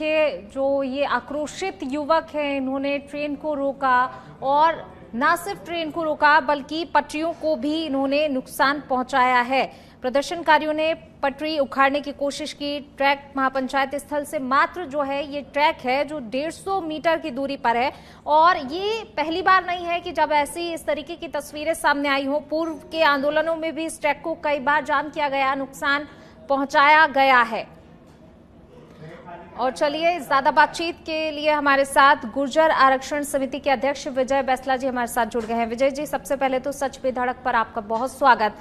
देखिए, जो ये आक्रोशित युवक हैं, इन्होंने ट्रेन को रोका और न सिर्फ ट्रेन को रोका बल्कि पटरियों को भी इन्होंने नुकसान पहुंचाया है। प्रदर्शनकारियों ने पटरी उखाड़ने की कोशिश की। ट्रैक महापंचायत स्थल से मात्र जो है ये ट्रैक है जो 150 मीटर की दूरी पर है और ये पहली बार नहीं है कि जब ऐसी इस तरीके की तस्वीरें सामने आई हो। पूर्व के आंदोलनों में भी इस ट्रैक को कई बार जाम किया गया, नुकसान पहुंचाया गया है। और चलिए, ज्यादा बातचीत के लिए हमारे साथ गुर्जर आरक्षण समिति के अध्यक्ष विजय बैसला जी हमारे साथ जुड़ गए हैं। विजय जी, सबसे पहले तो सच पे धड़क पर आपका बहुत स्वागत।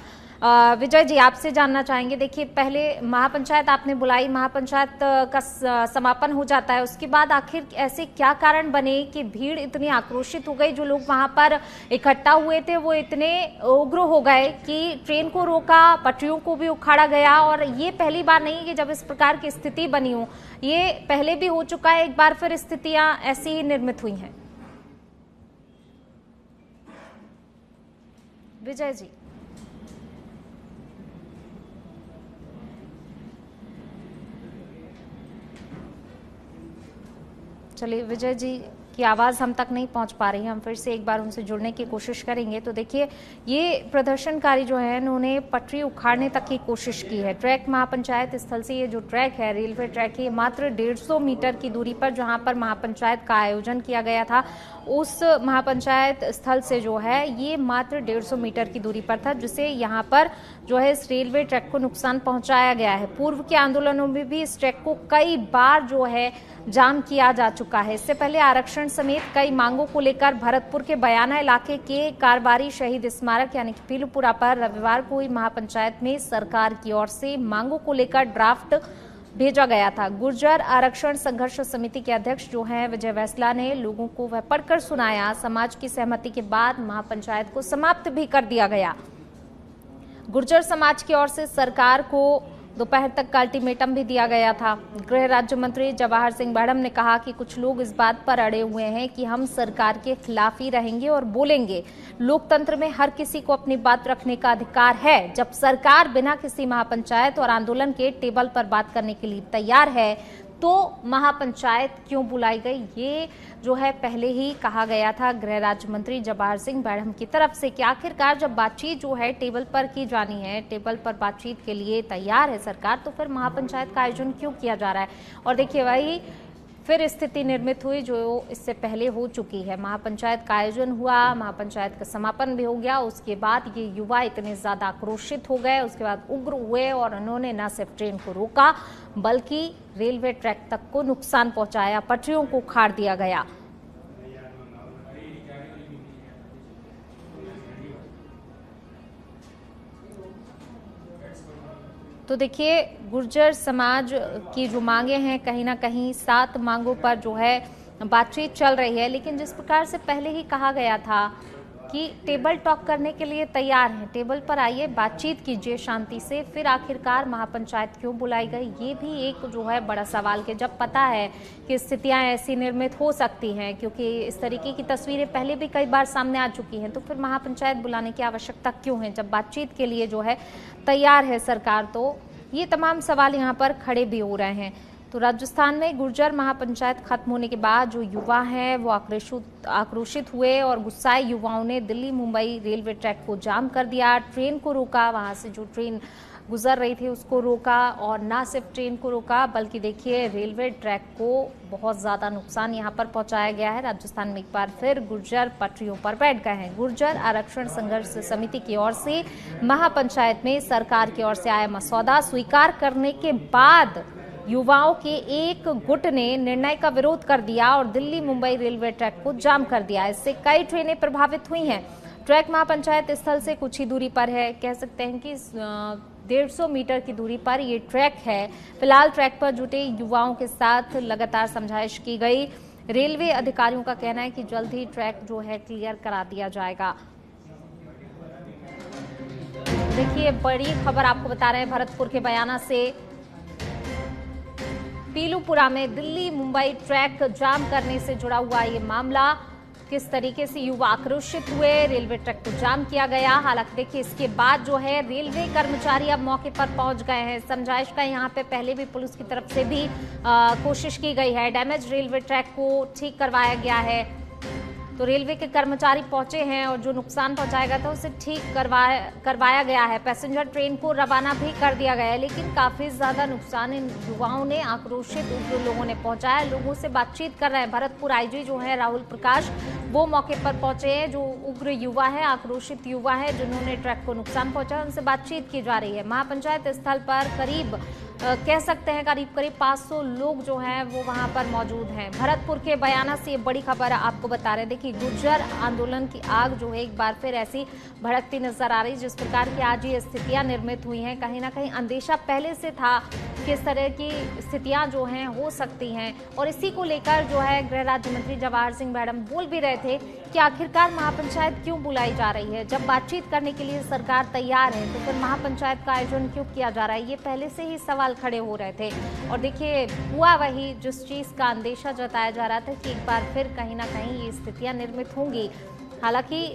विजय जी, आपसे जानना चाहेंगे, देखिए पहले महापंचायत आपने बुलाई, महापंचायत का समापन हो जाता है, उसके बाद आखिर ऐसे क्या कारण बने कि भीड़ इतनी आक्रोशित हो गई, जो लोग वहां पर इकट्ठा हुए थे वो इतने उग्र हो गए कि ट्रेन को रोका, पटरियों को भी उखाड़ा गया। और ये पहली बार नहीं कि जब इस प्रकार की स्थिति बनी हो, ये पहले भी हो चुका है, एक बार फिर स्थितियां ऐसी ही निर्मित हुई हैं। विजय जी, चलिए, विजय जी की आवाज़ हम तक नहीं पहुंच पा रही है, हम फिर से एक बार उनसे जुड़ने की कोशिश करेंगे। तो देखिए, ये प्रदर्शनकारी जो है उन्होंने पटरी उखाड़ने तक की कोशिश की है। ट्रैक महापंचायत स्थल से ये जो ट्रैक है, रेलवे ट्रैक है, मात्र 150 मीटर की दूरी पर जहां पर महापंचायत का आयोजन किया गया था, उस महापंचायत स्थल से जो है ये मात्र 150 मीटर की दूरी पर था, जिसे यहाँ पर जो है इस रेलवे ट्रैक को नुकसान पहुंचाया गया है। पूर्व के आंदोलनों में भी इस ट्रैक को कई बार जो है जाम किया जा चुका है। इससे पहले आरक्षण समेत कई मांगों को लेकर भरतपुर के बयाना इलाके के कारबारी शहीद स्मारक यानी कि पीलूपुरा पर रविवार को हुई महापंचायत में सरकार की ओर से मांगों को लेकर ड्राफ्ट भेजा गया था। गुर्जर आरक्षण संघर्ष समिति के अध्यक्ष जो हैं विजय बैसला ने लोगों को वह पढ़कर सुनाया। समाज की सहमति के बाद महापंचायत को समाप्त भी कर दिया गया। गुर्जर समाज की ओर से सरकार को दोपहर तक का अल्टीमेटम भी दिया गया था। गृह राज्य मंत्री जवाहर सिंह बाड़म ने कहा कि कुछ लोग इस बात पर अड़े हुए हैं कि हम सरकार के खिलाफ ही रहेंगे और बोलेंगे। लोकतंत्र में हर किसी को अपनी बात रखने का अधिकार है। जब सरकार बिना किसी महापंचायत और आंदोलन के टेबल पर बात करने के लिए तैयार है तो महापंचायत क्यों बुलाई गई, ये जो है पहले ही कहा गया था गृह राज्य मंत्री जवाहर सिंह बाड़म की तरफ से कि आखिरकार जब बातचीत जो है टेबल पर की जानी है, टेबल पर बातचीत के लिए तैयार है सरकार, तो फिर महापंचायत का आयोजन क्यों किया जा रहा है। और देखिए, वही फिर स्थिति निर्मित हुई जो इससे पहले हो चुकी है। महापंचायत का आयोजन हुआ, महापंचायत का समापन भी हो गया, उसके बाद ये युवा इतने ज्यादा आक्रोशित हो गए, उसके बाद उग्र हुए और उन्होंने न सिर्फ ट्रेन को रोका बल्कि रेलवे ट्रैक तक को नुकसान पहुंचाया, पटरियों को उखाड़ दिया गया। तो देखिए, गुर्जर समाज की जो मांगे हैं, कहीं ना कहीं 7 मांगों पर जो है बातचीत चल रही है, लेकिन जिस प्रकार से पहले ही कहा गया था कि टेबल टॉक करने के लिए तैयार हैं, टेबल पर आइए, बातचीत कीजिए शांति से, फिर आखिरकार महापंचायत क्यों बुलाई गई, ये भी एक जो है बड़ा सवाल के जब पता है कि स्थितियां ऐसी निर्मित हो सकती हैं, क्योंकि इस तरीके की तस्वीरें पहले भी कई बार सामने आ चुकी हैं, तो फिर महापंचायत बुलाने की आवश्यकता क्यों है जब बातचीत के लिए जो है तैयार है सरकार। तो ये तमाम सवाल यहाँ पर खड़े भी हो रहे हैं। तो राजस्थान में गुर्जर महापंचायत खत्म होने के बाद जो युवा हैं वो आक्रोशित हुए और गुस्साए युवाओं ने दिल्ली मुंबई रेलवे ट्रैक को जाम कर दिया, ट्रेन को रोका, वहां से जो ट्रेन गुजर रही थी उसको रोका, और ना सिर्फ ट्रेन को रोका बल्कि देखिए रेलवे ट्रैक को बहुत ज्यादा नुकसान यहाँ पर पहुंचाया गया है। राजस्थान में एक बार फिर गुर्जर पटरियों पर बैठ गए हैं। गुर्जर आरक्षण संघर्ष समिति की ओर से महापंचायत में सरकार की ओर से आया मसौदा स्वीकार करने के बाद युवाओं के एक गुट ने निर्णय का विरोध कर दिया और दिल्ली मुंबई रेलवे ट्रैक को जाम कर दिया। इससे कई ट्रेनें प्रभावित हुई हैं। ट्रैक महापंचायत स्थल से कुछ ही दूरी पर है, कह सकते हैं कि 150 मीटर की दूरी पर ये ट्रैक है। फिलहाल ट्रैक पर जुटे युवाओं के साथ लगातार समझाइश की गई। रेलवे अधिकारियों का कहना है कि जल्द ही ट्रैक जो है क्लियर करा दिया जाएगा। देखिए, बड़ी खबर आपको बता रहे हैं भरतपुर के बयाना से। पीलूपुरा में दिल्ली मुंबई ट्रैक जाम करने से जुड़ा हुआ ये मामला। किस तरीके से युवा आक्रोशित हुए, रेलवे ट्रैक को जाम किया गया। हालांकि देखिए इसके बाद जो है रेलवे कर्मचारी अब मौके पर पहुंच गए हैं। समझाइश का यहाँ पे पहले भी पुलिस की तरफ से भी कोशिश की गई है। डैमेज रेलवे ट्रैक को ठीक करवाया गया है, तो रेलवे के कर्मचारी पहुंचे हैं और जो नुकसान पहुंचाया गया था उसे ठीक करवाया गया है। पैसेंजर ट्रेन को रवाना भी कर दिया गया है, लेकिन काफी ज्यादा नुकसान इन युवाओं ने, आक्रोशित उग्र लोगों ने पहुंचाया। लोगों से बातचीत कर रहे हैं। भरतपुर आईजी जो है राहुल प्रकाश, वो मौके पर पहुंचे हैं। जो उग्र युवा है, आक्रोशित युवा है, जिन्होंने ट्रैक को नुकसान पहुंचाया, उनसे बातचीत की जा रही है। महापंचायत स्थल पर करीब कह सकते हैं करीब 500 लोग जो हैं वो वहां पर मौजूद हैं। भरतपुर के बयाना से ये बड़ी खबर आपको बता रहे हैं। देखिए गुर्जर आंदोलन की आग जो है एक बार फिर ऐसी भड़कती नजर आ रही, जिस प्रकार की आज ये स्थितियां निर्मित हुई हैं। कहीं ना कहीं अंदेशा पहले से था कि इस तरह की स्थितियां जो हैं हो सकती हैं, और इसी को लेकर जो है गृह राज्य मंत्री जवाहर सिंह मैडम बोल भी रहे थे कि आखिरकार महापंचायत क्यों बुलाई जा रही है। जब बातचीत करने के लिए सरकार तैयार है तो फिर महापंचायत का आयोजन क्यों किया जा रहा है, ये पहले से ही सवाल खड़े हो रहे थे। और देखिए हुआ वही जिस चीज का अंदेशा जताया जा रहा था कि एक बार फिर कहीं ना कहीं ये स्थितियां निर्मित होंगी। हालांकि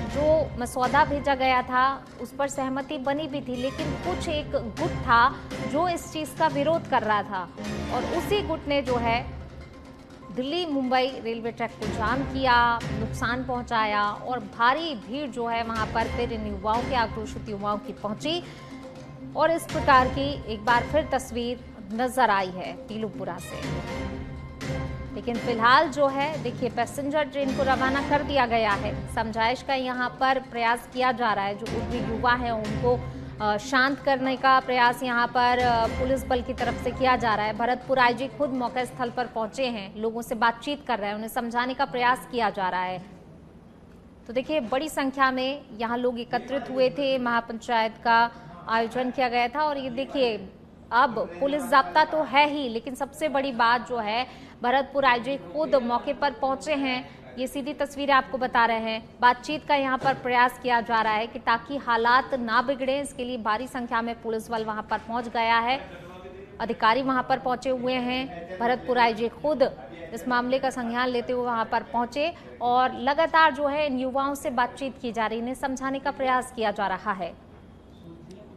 जो मसौदा भेजा गया था उस पर सहमति बनी भी थी, लेकिन कुछ एक गुट था जो इस चीज का विरोध कर रहा था, और उसी गुट ने जो है दिल्ली मुंबई रेलवे ट्रैक को जाम किया, नुकसान पहुंचाया, और भारी भीड़ जो है वहां पर फिर इन युवाओं के, आक्रोशित युवाओं की पहुंची, और इस प्रकार की एक बार फिर तस्वीर नजर आई है पीलूपुरा से। लेकिन फिलहाल जो है देखिए पैसेंजर ट्रेन को रवाना कर दिया गया है। समझाइश का यहाँ पर प्रयास किया जा रहा है। जो उग्र युवा है उनको शांत करने का प्रयास यहाँ पर पुलिस बल की तरफ से किया जा रहा है। भरतपुर आईजी खुद मौका स्थल पर पहुंचे हैं, लोगों से बातचीत कर रहे हैं, उन्हें समझाने का प्रयास किया जा रहा है। तो देखिए बड़ी संख्या में यहाँ लोग एकत्रित हुए थे, महापंचायत का आयोजन किया गया था। और ये देखिए अब पुलिस जाब्ता तो है ही, लेकिन सबसे बड़ी बात जो है भरतपुर आईजी खुद मौके पर पहुंचे हैं। ये सीधी तस्वीरें आपको बता रहे हैं। बातचीत का यहाँ पर प्रयास किया जा रहा है कि ताकि हालात ना बिगड़े, इसके लिए भारी संख्या में पुलिस बल वहां पर पहुंच गया है। अधिकारी वहां पर पहुंचे हुए हैं। भरतपुर आईजी खुद इस मामले का संज्ञान लेते हुए वहां पर पहुंचे, और लगातार जो है इन युवाओं से बातचीत की जा रही है, इन्हें समझाने का प्रयास किया जा रहा है।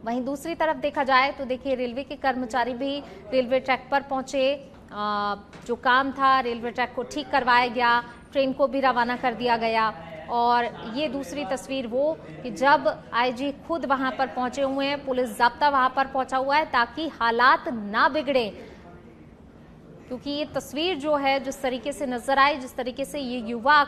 वहीं दूसरी तरफ देखा जाए तो देखिए रेलवे के कर्मचारी भी रेलवे ट्रैक पर पहुंचे। जो काम था रेलवे ट्रैक को ठीक करवाया गया, ट्रेन को भी रवाना कर दिया गया। और ये दूसरी तस्वीर वो कि जब आईजी खुद वहां पर पहुंचे हुए हैं, पुलिस जाब्ता वहां पर पहुंचा हुआ है ताकि हालात ना बिगड़े, क्योंकि ये तस्वीर जो है जिस तरीके से नजर आई, जिस तरीके से ये युवा